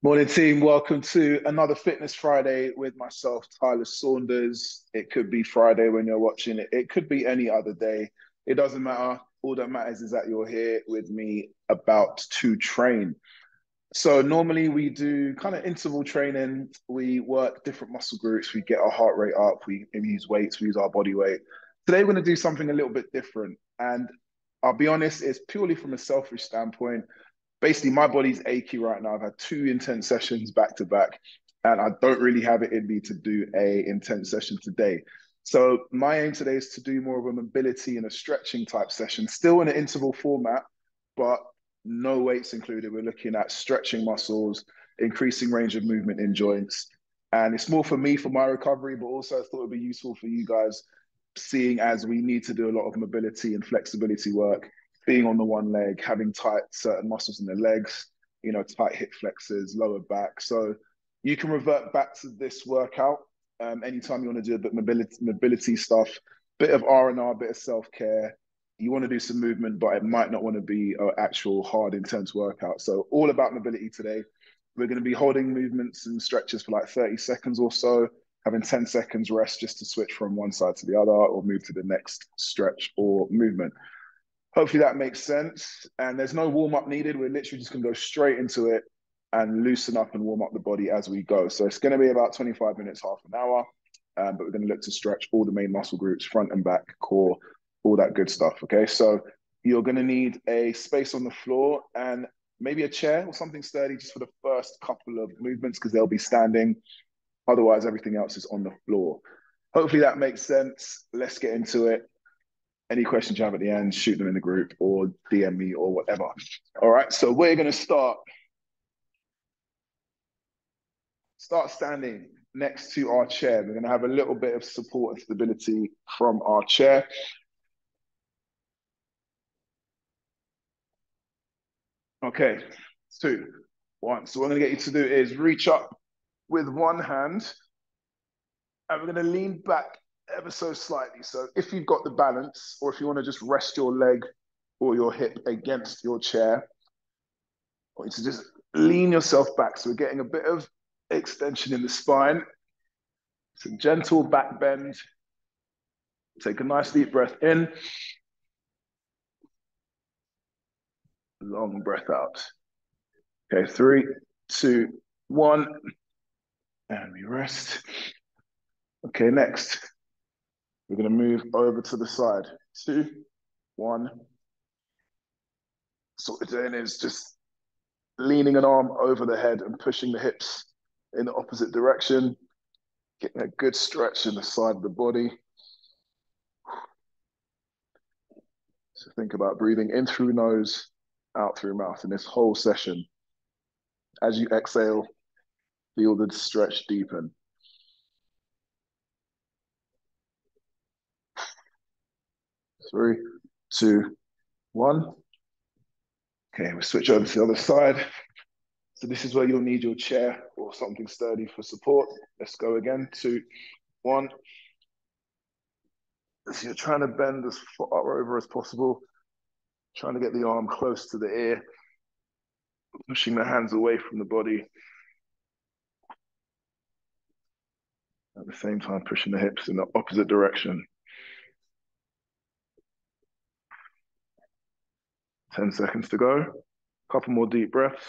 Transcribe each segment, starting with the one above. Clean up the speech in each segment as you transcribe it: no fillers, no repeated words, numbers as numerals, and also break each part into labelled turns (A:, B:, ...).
A: Morning, team. Welcome to another Fitness Friday with myself, Tyler Saunders. It could be Friday when you're watching it. It could be any other day. It doesn't matter. All that matters is that you're here with me about to train. So normally we do kind of interval training. We work different muscle groups. We get our heart rate up. We use weights. We use our body weight. Today we're going to do something a little bit different. And I'll be honest, it's purely from a selfish standpoint. Basically my body's achy right now. I've had two intense sessions back to back, and I don't really have it in me to do a intense session today. So my aim today is to do more of a mobility and a stretching type session, still in an interval format, but no weights included. We're looking at stretching muscles, increasing range of movement in joints. And it's more for me for my recovery, but also I thought it'd be useful for you guys, seeing as we need to do a lot of mobility and flexibility work, being on the one leg, having tight certain muscles in the legs, tight hip flexors, lower back. So you can revert back to this workout anytime you want to do a bit mobility stuff, bit of R&R, bit of self-care. You want to do some movement, but it might not want to be an actual hard, intense workout. So all about mobility today. We're going to be holding movements and stretches for like 30 seconds or so, having 10 seconds rest just to switch from one side to the other or move to the next stretch or movement. Hopefully that makes sense. And there's no warm up needed. We're literally just going to go straight into it and loosen up and warm up the body as we go. So it's going to be about 25 minutes, half an hour. But we're going to look to stretch all the main muscle groups, front and back, core, all that good stuff. Okay. So you're going to need a space on the floor and maybe a chair or something sturdy just for the first couple of movements because they'll be standing. Otherwise, everything else is on the floor. Hopefully that makes sense. Let's get into it. Any questions you have at the end, shoot them in the group or DM me or whatever. All right, so we're going to start standing next to our chair. We're going to have a little bit of support and stability from our chair. Okay, two, one. So what I'm going to get you to do is reach up with one hand, and we're going to lean back ever so slightly. So if you've got the balance, or if you want to just rest your leg or your hip against your chair, I want you to just lean yourself back. So we're getting a bit of extension in the spine. Some gentle back bend. Take a nice deep breath in. Long breath out. Okay, three, two, one. And we rest. Okay, next. We're going to move over to the side. Two, one. So what we're doing is just leaning an arm over the head and pushing the hips in the opposite direction. Getting a good stretch in the side of the body. So think about breathing in through nose, out through mouth in this whole session. As you exhale, feel the stretch deepen. Three, two, one. Okay, we switch over to the other side. So this is where you'll need your chair or something sturdy for support. Let's go again. Two, one. So you're trying to bend as far over as possible, trying to get the arm close to the ear, pushing the hands away from the body. At the same time, pushing the hips in the opposite direction. 10 seconds to go. Couple more deep breaths.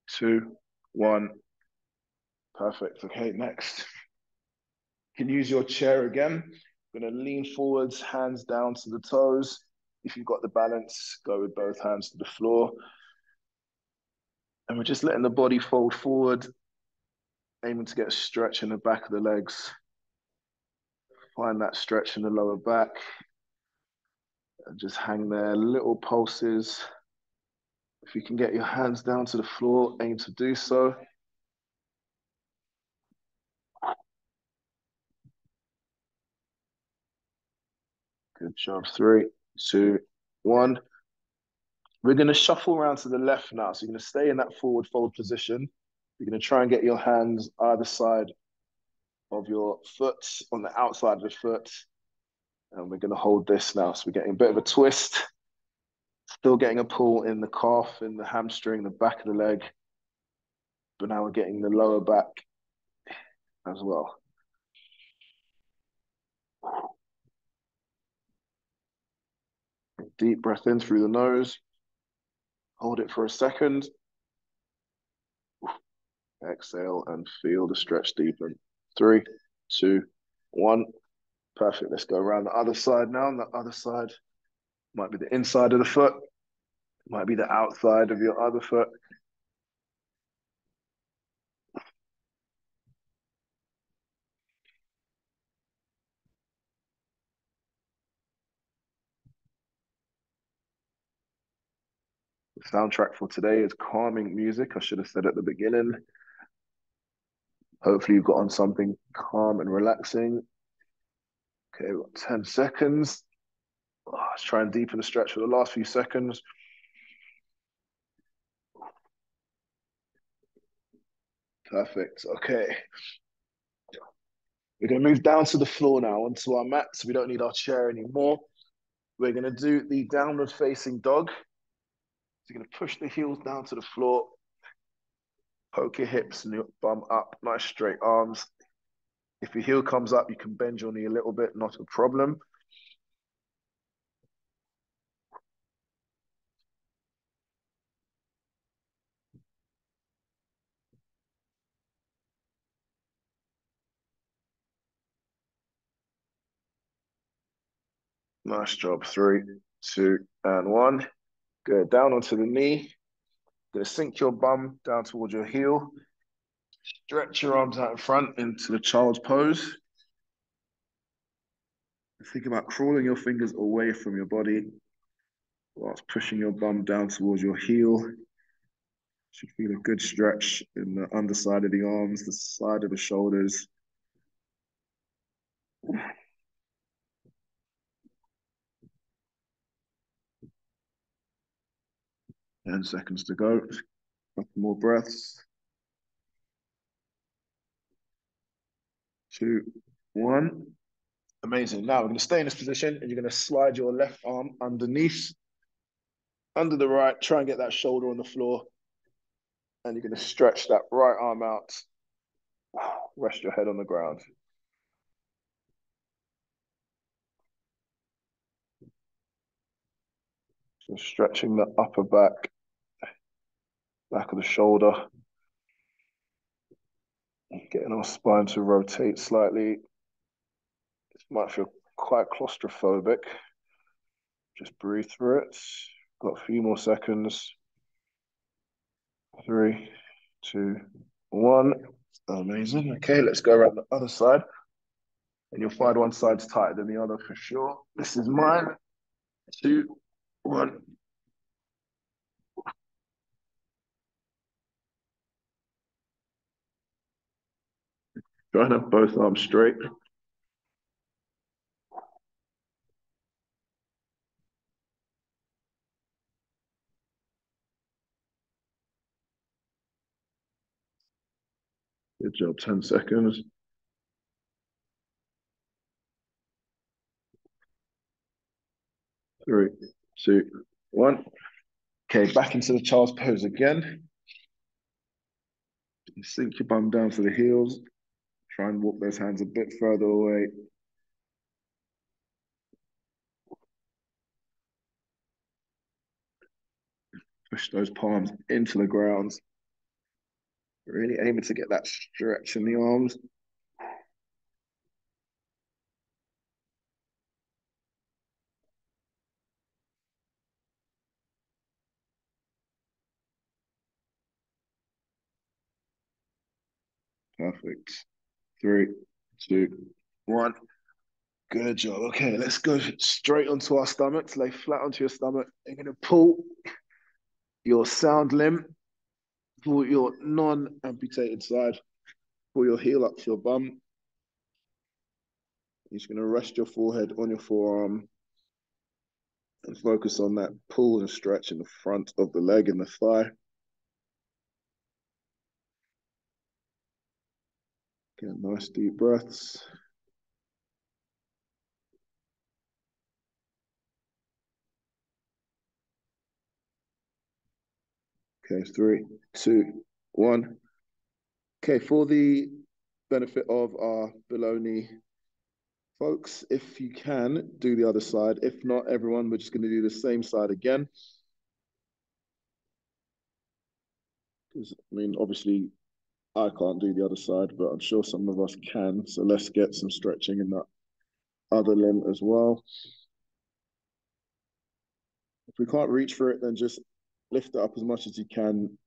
A: Two, one. Perfect. Okay, next. You can use your chair again. You're going to lean forwards, hands down to the toes. If you've got the balance, go with both hands to the floor. And we're just letting the body fold forward, aiming to get a stretch in the back of the legs. Find that stretch in the lower back. And just hang there, little pulses. If you can get your hands down to the floor, aim to do so. Good job. Three, two, one. We're going to shuffle around to the left now. So you're going to stay in that forward fold position. You're going to try and get your hands either side of your foot, on the outside of the foot. And we're going to hold this now. So we're getting a bit of a twist. Still getting a pull in the calf, in the hamstring, the back of the leg, but now we're getting the lower back as well. Deep breath in through the nose. Hold it for a second. Exhale and feel the stretch deepen. 3, 2, 1. Perfect. Let's go around the other side now. And the other side might be the inside of the foot, might be the outside of your other foot. The soundtrack for today is calming music. I should have said at the beginning. Hopefully you've got on something calm and relaxing. Okay, we've got 10 seconds. Let's try and deepen the stretch for the last few seconds. Perfect. Okay. We're going to move down to the floor now onto our mat, so we don't need our chair anymore. We're going to do the downward facing dog. So you're going to push the heels down to the floor, poke your hips and your bum up, nice straight arms. If your heel comes up, you can bend your knee a little bit, not a problem. Nice job. 3, 2, and 1. Good. Down onto the knee. Gonna sink your bum down towards your heel. Stretch your arms out in front into the child's pose. Think about crawling your fingers away from your body whilst pushing your bum down towards your heel. Should feel a good stretch in the underside of the arms, the side of the shoulders. 10 seconds to go. Couple more breaths. 2, 1. Amazing. Now we're going to stay in this position and you're going to slide your left arm underneath, under the right, try and get that shoulder on the floor. And you're going to stretch that right arm out. Rest your head on the ground. So stretching the upper back, back of the shoulder. Getting our spine to rotate slightly. This might feel quite claustrophobic. Just breathe through it. Got a few more seconds. 3, 2, 1. Amazing. Okay, let's go around the other side. And you'll find one side's tighter than the other for sure. This is mine. 2, 1. Try and have both arms straight. Good job. 10 seconds. 3, 2, 1. Okay, back into the child's pose again. Sink your bum down to the heels. Try and walk those hands a bit further away. Push those palms into the ground. Really aiming to get that stretch in the arms. Perfect. 3, 2, 1. Good job. Okay, let's go straight onto our stomachs. Lay flat onto your stomach. You're going to pull your sound limb, pull your non-amputated side, pull your heel up to your bum. You're just going to rest your forehead on your forearm and focus on that pull and stretch in the front of the leg and the thigh. Get nice deep breaths. Okay, 3, 2, 1. Okay, for the benefit of our below knee folks, if you can, do the other side. If not, everyone, we're just going to do the same side again. Because, I mean, obviously, I can't do the other side, but I'm sure some of us can. So let's get some stretching in that other limb as well. If we can't reach for it, then just lift it up as much as you can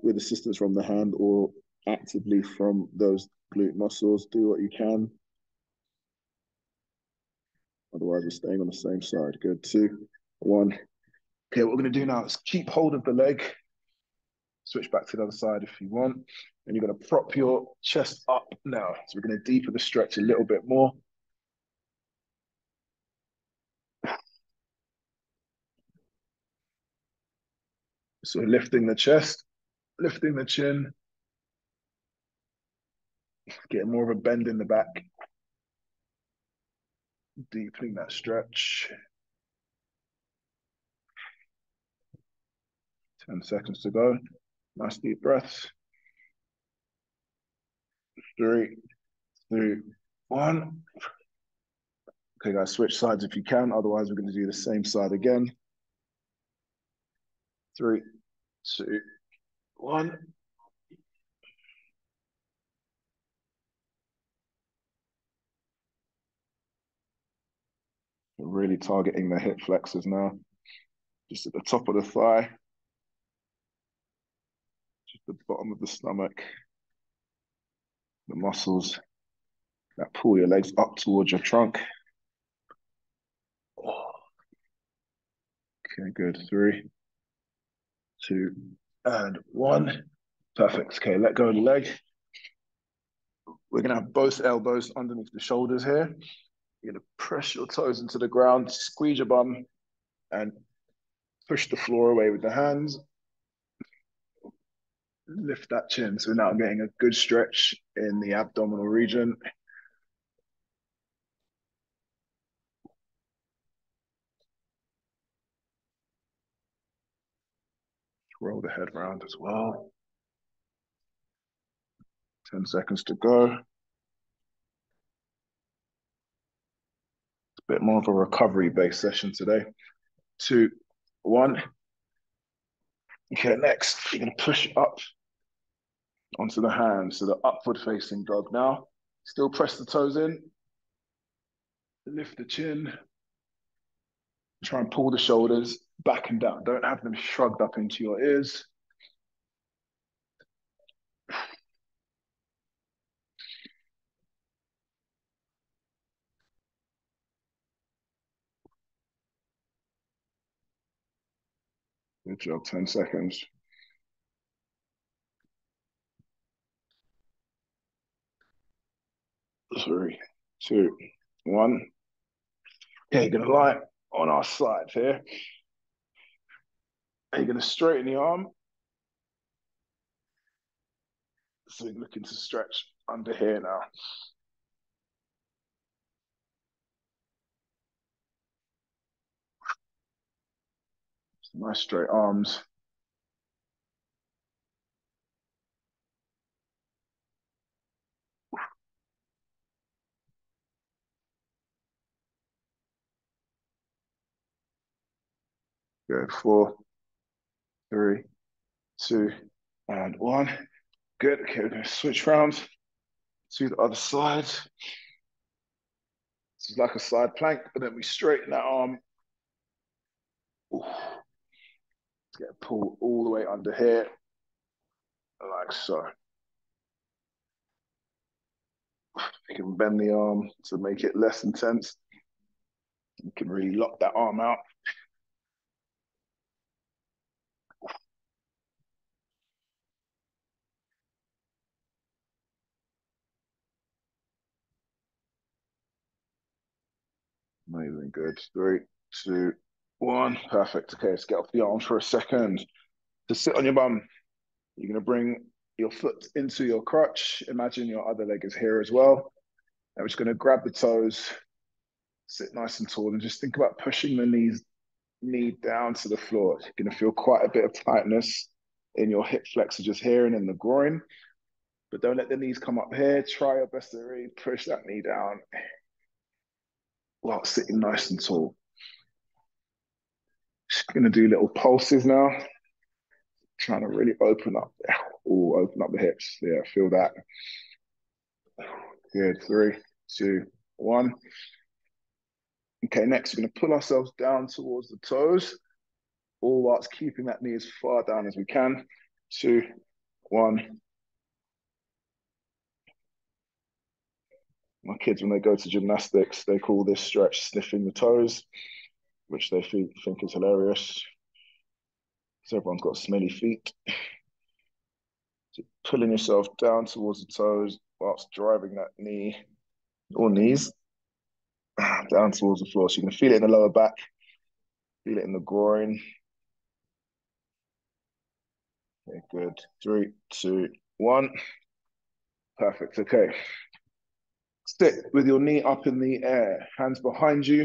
A: with assistance from the hand or actively from those glute muscles. Do what you can. Otherwise, we're staying on the same side. Good. 2, 1. Okay, what we're going to do now is keep hold of the leg. Switch back to the other side if you want. And you're going to prop your chest up now. So we're going to deepen the stretch a little bit more. So lifting the chest, lifting the chin, getting more of a bend in the back. Deepening that stretch. 10 seconds to go. Nice deep breaths. 3, 2, 1. Okay, guys, switch sides if you can. Otherwise, we're going to do the same side again. 3, 2, 1. We're really targeting the hip flexors now. Just at the top of the thigh. Just the bottom of the stomach. The muscles that pull your legs up towards your trunk. Okay, good. 3, 2, and 1. Perfect. Okay, let go of the leg. We're going to have both elbows underneath the shoulders here. You're going to press your toes into the ground, squeeze your bum, and push the floor away with the hands. Lift that chin. So now I'm getting a good stretch in the abdominal region. Roll the head round as well. 10 seconds to go. It's a bit more of a recovery-based session today. 2, 1. Okay, next, you're going to push up onto the hands. So the upward facing dog now. Still press the toes in. Lift the chin. Try and pull the shoulders back and down. Don't have them shrugged up into your ears. Good job, 10 seconds. 3, 2, 1. Okay, you're gonna lie on our side here. And you're gonna straighten the arm. So you're looking to stretch under here now. Nice straight arms. Good. 4, 3, 2, and 1. Good. Okay, we're gonna switch round to the other side. This is like a side plank, but then we straighten that arm. Ooh. Let's get a pull all the way under here, like so. You can bend the arm to make it less intense. You can really lock that arm out. Amazing, good. 3, 2, 1. Perfect. Okay, let's get off the arms for a second. To sit on your bum, you're going to bring your foot into your crutch. Imagine your other leg is here as well. And we're just going to grab the toes, sit nice and tall, and just think about pushing the knees knee down to the floor. You're going to feel quite a bit of tightness in your hip flexor just here and in the groin. But don't let the knees come up here. Try your best to really push that knee down while sitting nice and tall. Just going to do little pulses now. Trying to really open up. Oh, open up the hips. Yeah, feel that. Good. 3, 2, 1. Okay, next we're going to pull ourselves down towards the toes, all whilst keeping that knee as far down as we can. 2, 1. My kids, when they go to gymnastics, they call this stretch sniffing the toes, which they think is hilarious. So everyone's got smelly feet. So pulling yourself down towards the toes whilst driving that knee or knees down towards the floor. So you can feel it in the lower back, feel it in the groin. Okay, good. 3, 2, 1. Perfect. Okay. Sit with your knee up in the air, hands behind you.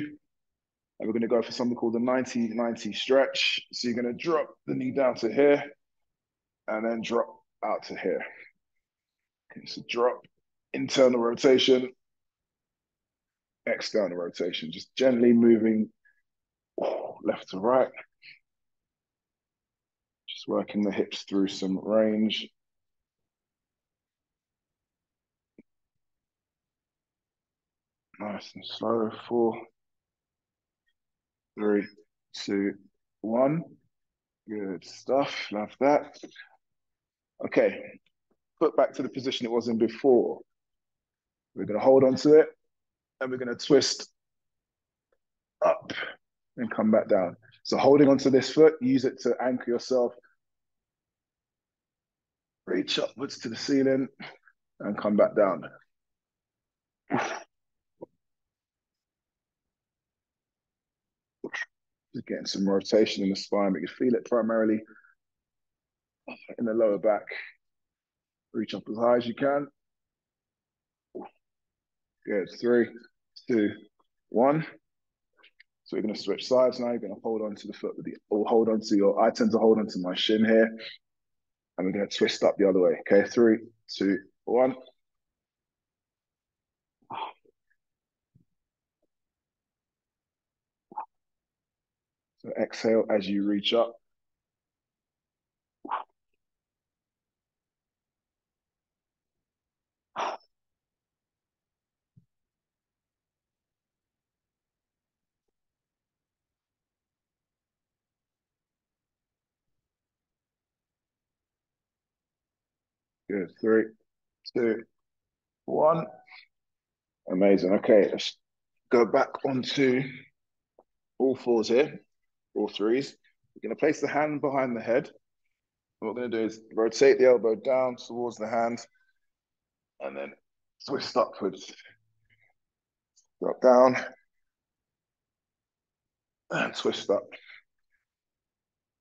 A: And we're going to go for something called the 90-90 stretch. So you're going to drop the knee down to here and then drop out to here. Okay, so drop, internal rotation, external rotation, just gently moving left to right. Just working the hips through some range. Nice and slow. 4, 3, 2, 1. Good stuff. Love that. Okay, put back to the position it was in before. We're going to hold on to it and we're going to twist up and come back down. So holding onto this foot, use it to anchor yourself. Reach upwards to the ceiling and come back down. Just getting some rotation in the spine, but you feel it primarily in the lower back. Reach up as high as you can. Good. 3, 2, 1. So we're going to switch sides now. You're going to hold on to the foot with the, or hold on to your, I tend to hold on to my shin here. And we're going to twist up the other way. Okay, 3, 2, 1. So exhale as you reach up. Good. 3, 2, 1. Amazing. Okay, let's go back onto all fours here, all threes. We're going to place the hand behind the head. What we're going to do is rotate the elbow down towards the hand and then twist upwards. Drop down and twist up.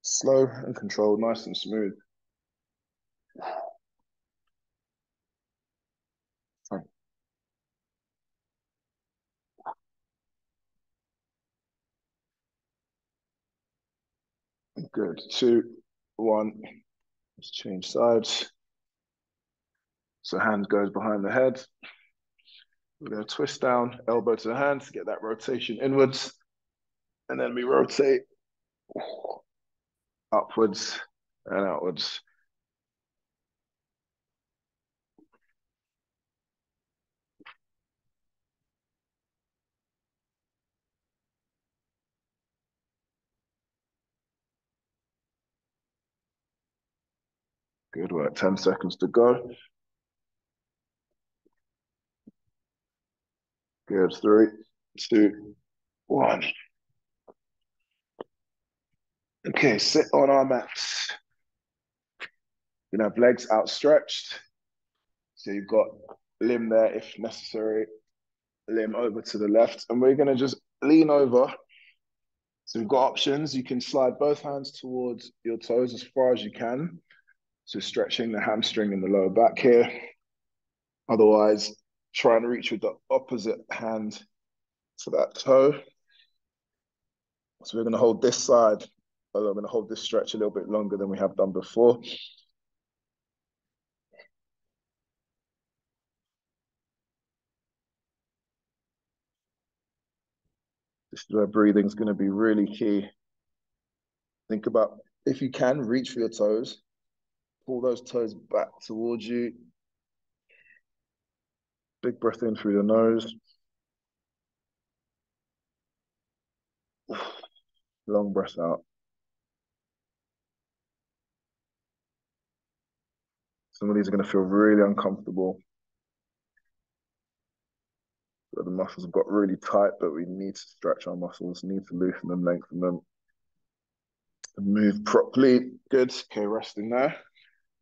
A: Slow and controlled, nice and smooth. Good. 2, 1. Let's change sides. So hand goes behind the head. We're going to twist down, elbow to the hand to get that rotation inwards. And then we rotate upwards and outwards. Good work. 10 seconds to go. Good. 3, 2, 1. Okay, sit on our mats. You have legs outstretched. So you've got limb there if necessary, limb over to the left. And we're going to just lean over. So we've got options. You can slide both hands towards your toes as far as you can. So stretching the hamstring in the lower back here. Otherwise, try and reach with the opposite hand to that toe. So we're going to hold this side. I'm going to hold this stretch a little bit longer than we have done before. This is where breathing is going to be really key. Think about, if you can, reach for your toes. Pull those toes back towards you. Big breath in through the nose. Long breath out. Some of these are going to feel really uncomfortable. But the muscles have got really tight, but we need to stretch our muscles, need to loosen them, lengthen them, and move properly. Good. Okay, resting there.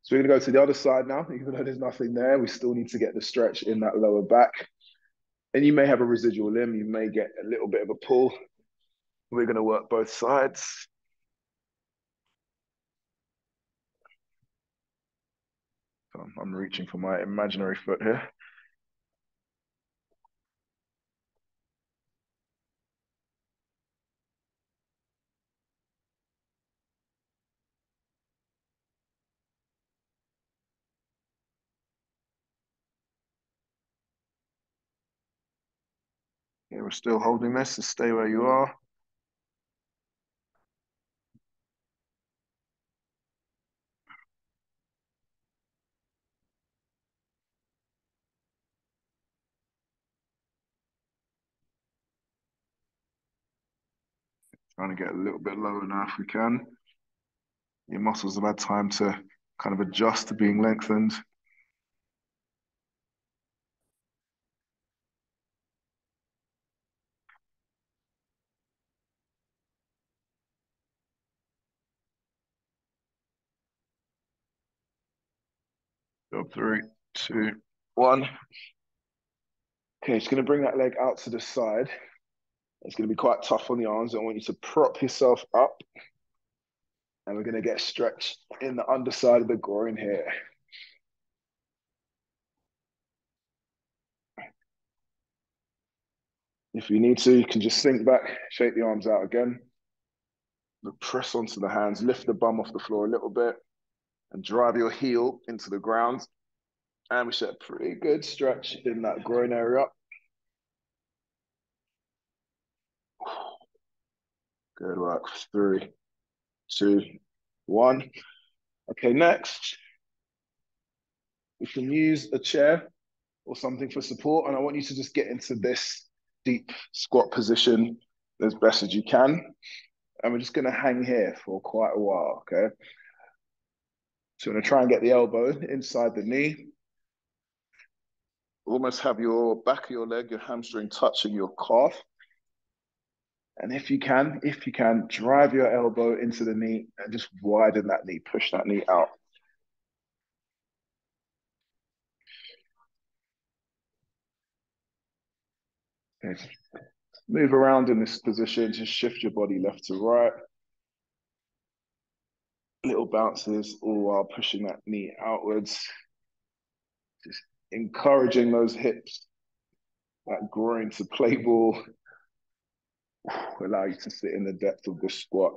A: So we're going to go to the other side now. Even though there's nothing there, we still need to get the stretch in that lower back. And you may have a residual limb. You may get a little bit of a pull. We're going to work both sides. So I'm reaching for my imaginary foot here. Yeah, we're still holding this, so stay where you are. Trying to get a little bit lower now if we can. Your muscles have had time to kind of adjust to being lengthened. Go 3, 2, 1. Okay, just going to bring that leg out to the side. It's going to be quite tough on the arms. I want you to prop yourself up. And we're going to get stretched in the underside of the groin here. If you need to, you can just sink back, shake the arms out again. Press onto the hands, lift the bum off the floor a little bit, and drive your heel into the ground. And we set a pretty good stretch in that groin area. Good work. 3, 2, 1. Okay, next, we can use a chair or something for support. And I want you to just get into this deep squat position as best as you can. And we're just going to hang here for quite a while, okay? So we're going to try and get the elbow inside the knee. Almost have your back of your leg, your hamstring touching your calf. And if you can, drive your elbow into the knee and just widen that knee, push that knee out. Okay. Move around in this position, just shift your body left to right. Little bounces, all while pushing that knee outwards. Just encouraging those hips, that groin to play ball. Allow you to sit in the depth of the squat.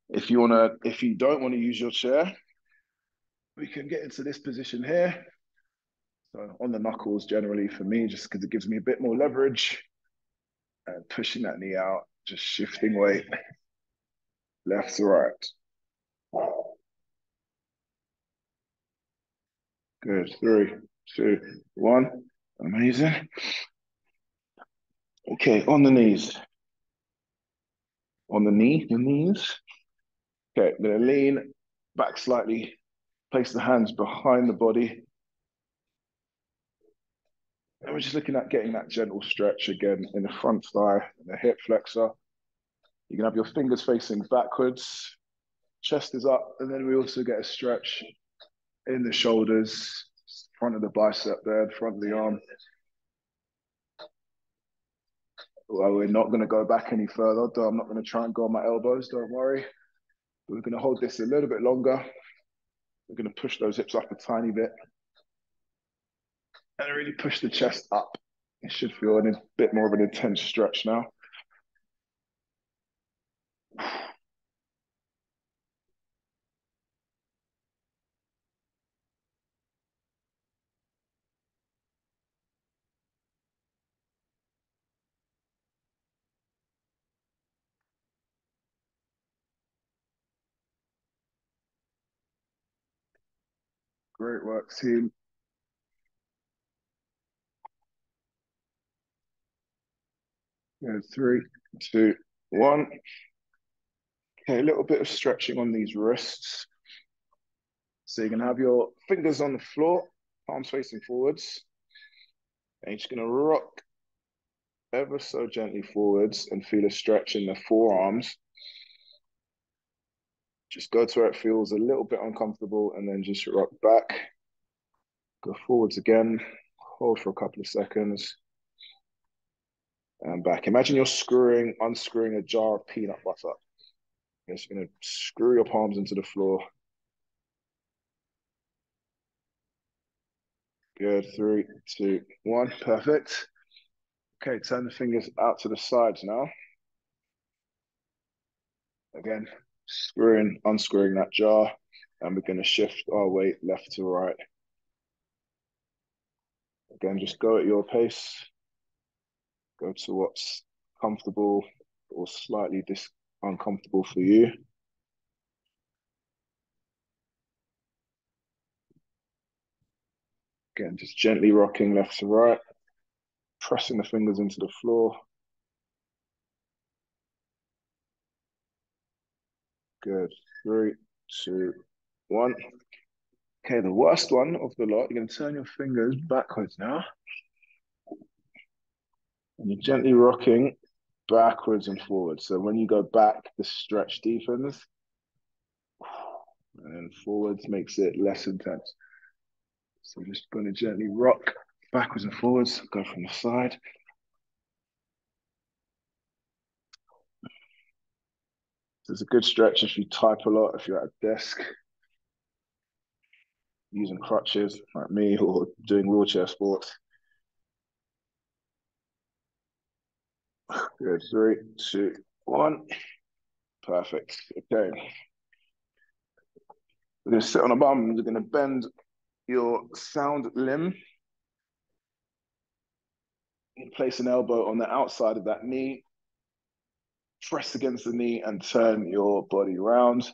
A: If you don't want to use your chair, we can get into this position here. So on the knuckles generally for me, just because it gives me a bit more leverage. And pushing that knee out, just shifting weight left to right. Good. 3, 2, 1. Amazing. Okay, on the knees. On the knees. Okay, I'm going to lean back slightly, place the hands behind the body. And we're just looking at getting that gentle stretch again in the front thigh and the hip flexor. You can have your fingers facing backwards, chest is up, and then we also get a stretch in the shoulders, front of the bicep there, the front of the arm. Well, we're not going to go back any further. I'm not going to try and go on my elbows, don't worry. But we're going to hold this a little bit longer. We're going to push those hips up a tiny bit. And really push the chest up. It should feel a bit more of an intense stretch now. Great work, team. Good. 3, 2, 1. Okay, a little bit of stretching on these wrists. So you're gonna have your fingers on the floor, palms facing forwards. And you're just gonna rock ever so gently forwards and feel a stretch in the forearms. Just go to where it feels a little bit uncomfortable and then just rock back. Go forwards again, hold for a couple of seconds, and back. Imagine you're unscrewing a jar of peanut butter. You're just gonna screw your palms into the floor. Good. 3, 2, 1. Perfect. Okay, turn the fingers out to the sides now. Again, unscrewing that jar, and we're going to shift our weight left to right. Again, just go at your pace. Go to what's comfortable or slightly uncomfortable for you. Again, just gently rocking left to right, pressing the fingers into the floor. Good. 3, 2, 1. Okay, the worst one of the lot, you're going to turn your fingers backwards now. And you're gently rocking backwards and forwards. So when you go back, the stretch deepens. And then forwards makes it less intense. So we're just going to gently rock backwards and forwards, go from the side. So it's a good stretch if you type a lot, if you're at a desk, using crutches like me, or doing wheelchair sports. Good. 3, 2, 1. Perfect. Okay. We're going to sit on a bum. We're going to bend your sound limb. You place an elbow on the outside of that knee. Press against the knee and turn your body around.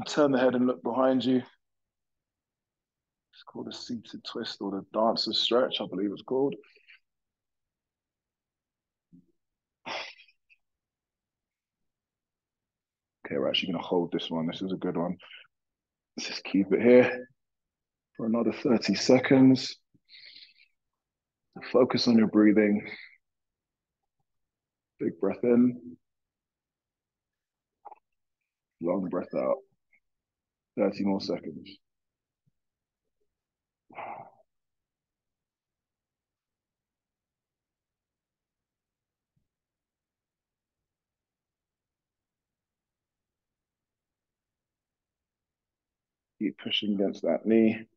A: Turn the head and look behind you. It's called a seated twist or the dancer's stretch, I believe it's called. Okay, we're actually going to hold this one. This is a good one. Let's just keep it here for another 30 seconds. Focus on your breathing. Big breath in. Long breath out. 30 more seconds. Keep pushing against that knee.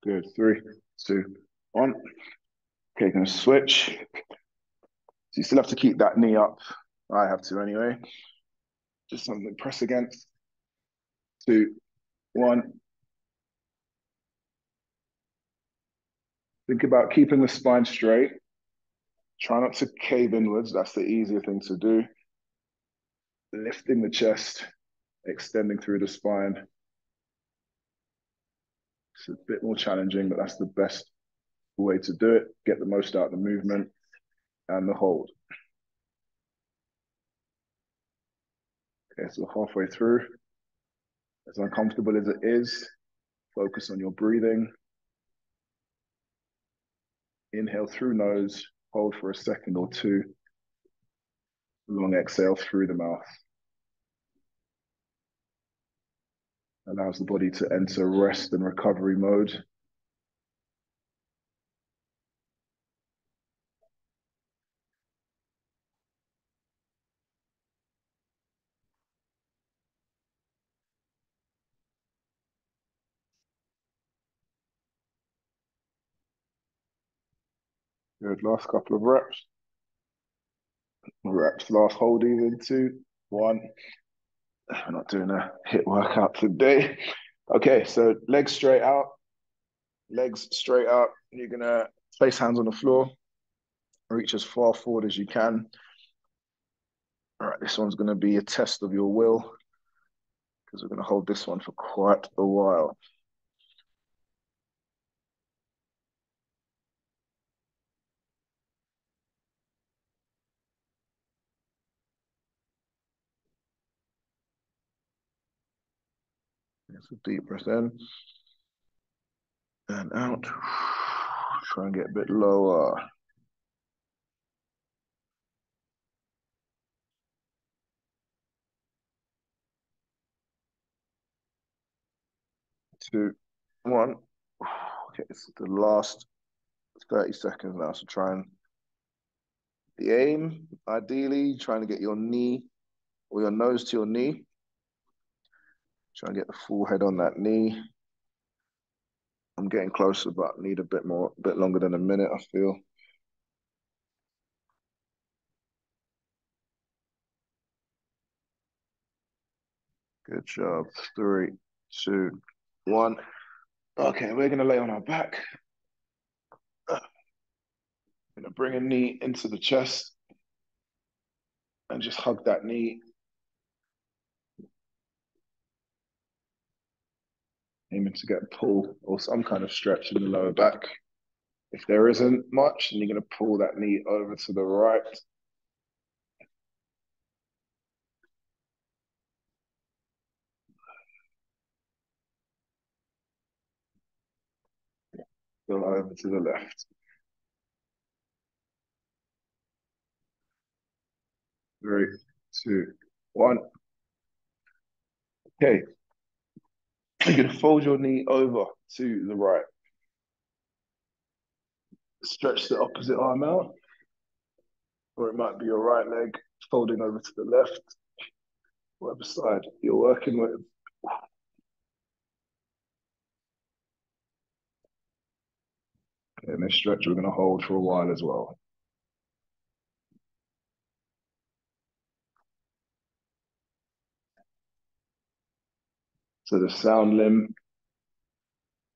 A: Good. 3, 2, 1. Okay, going to switch. So you still have to keep that knee up. I have to anyway. Just something to press against. 2, 1. Think about keeping the spine straight. Try not to cave inwards. That's the easier thing to do. Lifting the chest, extending through the spine. It's a bit more challenging, but that's the best way to do it. Get the most out of the movement and the hold. Okay, so halfway through. As uncomfortable as it is, focus on your breathing. Inhale through nose, hold for a second or two. Long exhale through the mouth. Allows the body to enter rest and recovery mode. Good, last couple of reps. Last hold even, 2, 1. We're not doing a HIIT workout today. Okay, so legs straight out. Legs straight out. You're gonna place hands on the floor. Reach as far forward as you can. All right, this one's going to be a test of your will because we're going to hold this one for quite a while. 'It's a deep breath in and out. Try and get a bit lower. 2, 1. Okay, it's the last 30 seconds now. So try and the aim, ideally, trying to get your knee or your nose to your knee. Try and get the full head on that knee. I'm getting closer, but need a bit longer than a minute, I feel. Good job. 3, 2, 1. Okay, we're gonna lay on our back. Gonna bring a knee into the chest and just hug that knee. Aiming to get a pull or some kind of stretch in the lower back. If there isn't much, then you're gonna pull that knee over to the right. Go over to the left. 3, 2, 1. Okay, you're gonna fold your knee over to the right. Stretch the opposite arm out, or it might be your right leg folding over to the left, whatever side you're working with. And this stretch we're going to hold for a while as well. So the sound limb,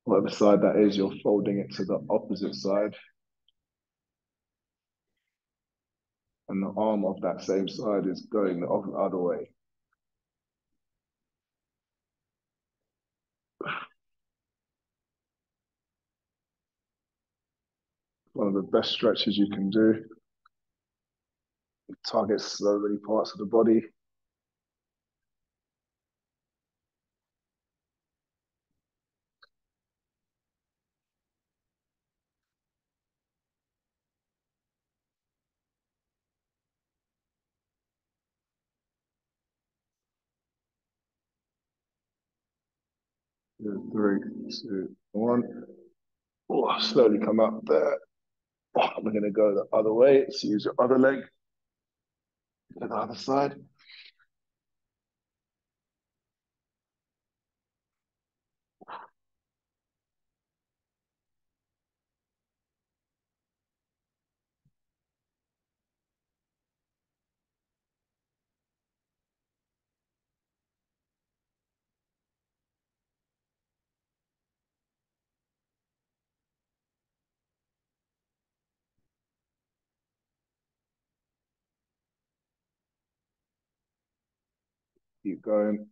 A: whatever side that is, you're folding it to the opposite side. And the arm of that same side is going the other way. One of the best stretches you can do. It targets so many parts of the body. Two, 3, 2, 1. Oh, slowly come up there. Oh, we're going to go the other way. So use your other leg to the other side. Keep going.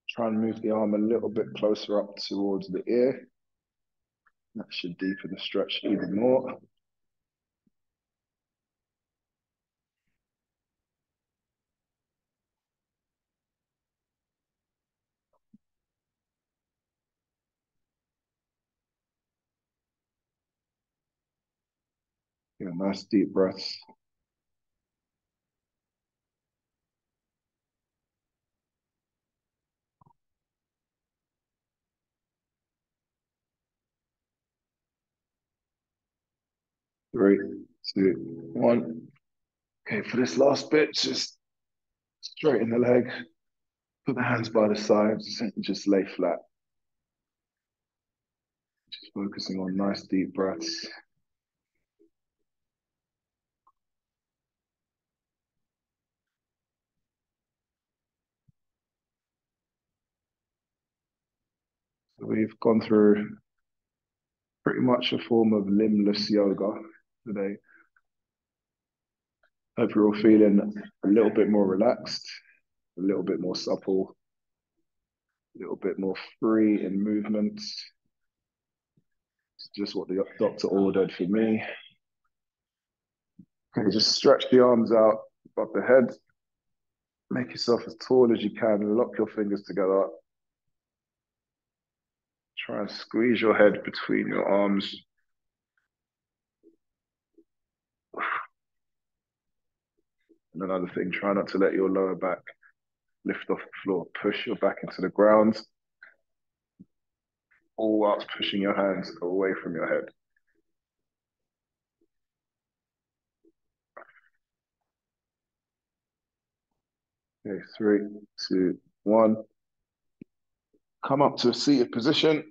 A: Try and move the arm a little bit closer up towards the ear. That should deepen the stretch even more. Yeah, nice deep breaths. 3, 2, 1. Okay, for this last bit, just straighten the leg, put the hands by the sides, and just lay flat. Just focusing on nice deep breaths. So we've gone through pretty much a form of limbless yoga today. Hope you're all feeling a little bit more relaxed, a little bit more supple, a little bit more free in movements. It's just what the doctor ordered for me. Okay, just stretch the arms out above the head. Make yourself as tall as you can. Lock your fingers together. Try and squeeze your head between your arms. And another thing, try not to let your lower back lift off the floor. Push your back into the ground, all whilst pushing your hands away from your head. Okay, 3, 2, 1. Come up to a seated position.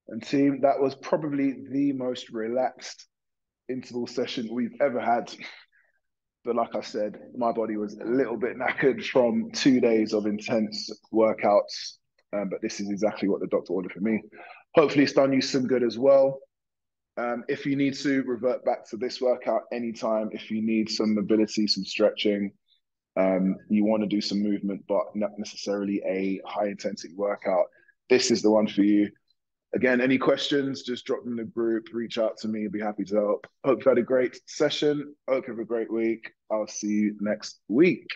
A: And team, that was probably the most relaxed interval session we've ever had. But like I said, my body was a little bit knackered from 2 days of intense workouts. But this is exactly what the doctor ordered for me. Hopefully, it's done you some good as well. If you need to revert back to this workout anytime, if you need some mobility, some stretching, you want to do some movement, but not necessarily a high intensity workout, this is the one for you. Again, any questions, just drop them in the group, reach out to me. I'd be happy to help. Hope you had a great session. Hope you have a great week. I'll see you next week.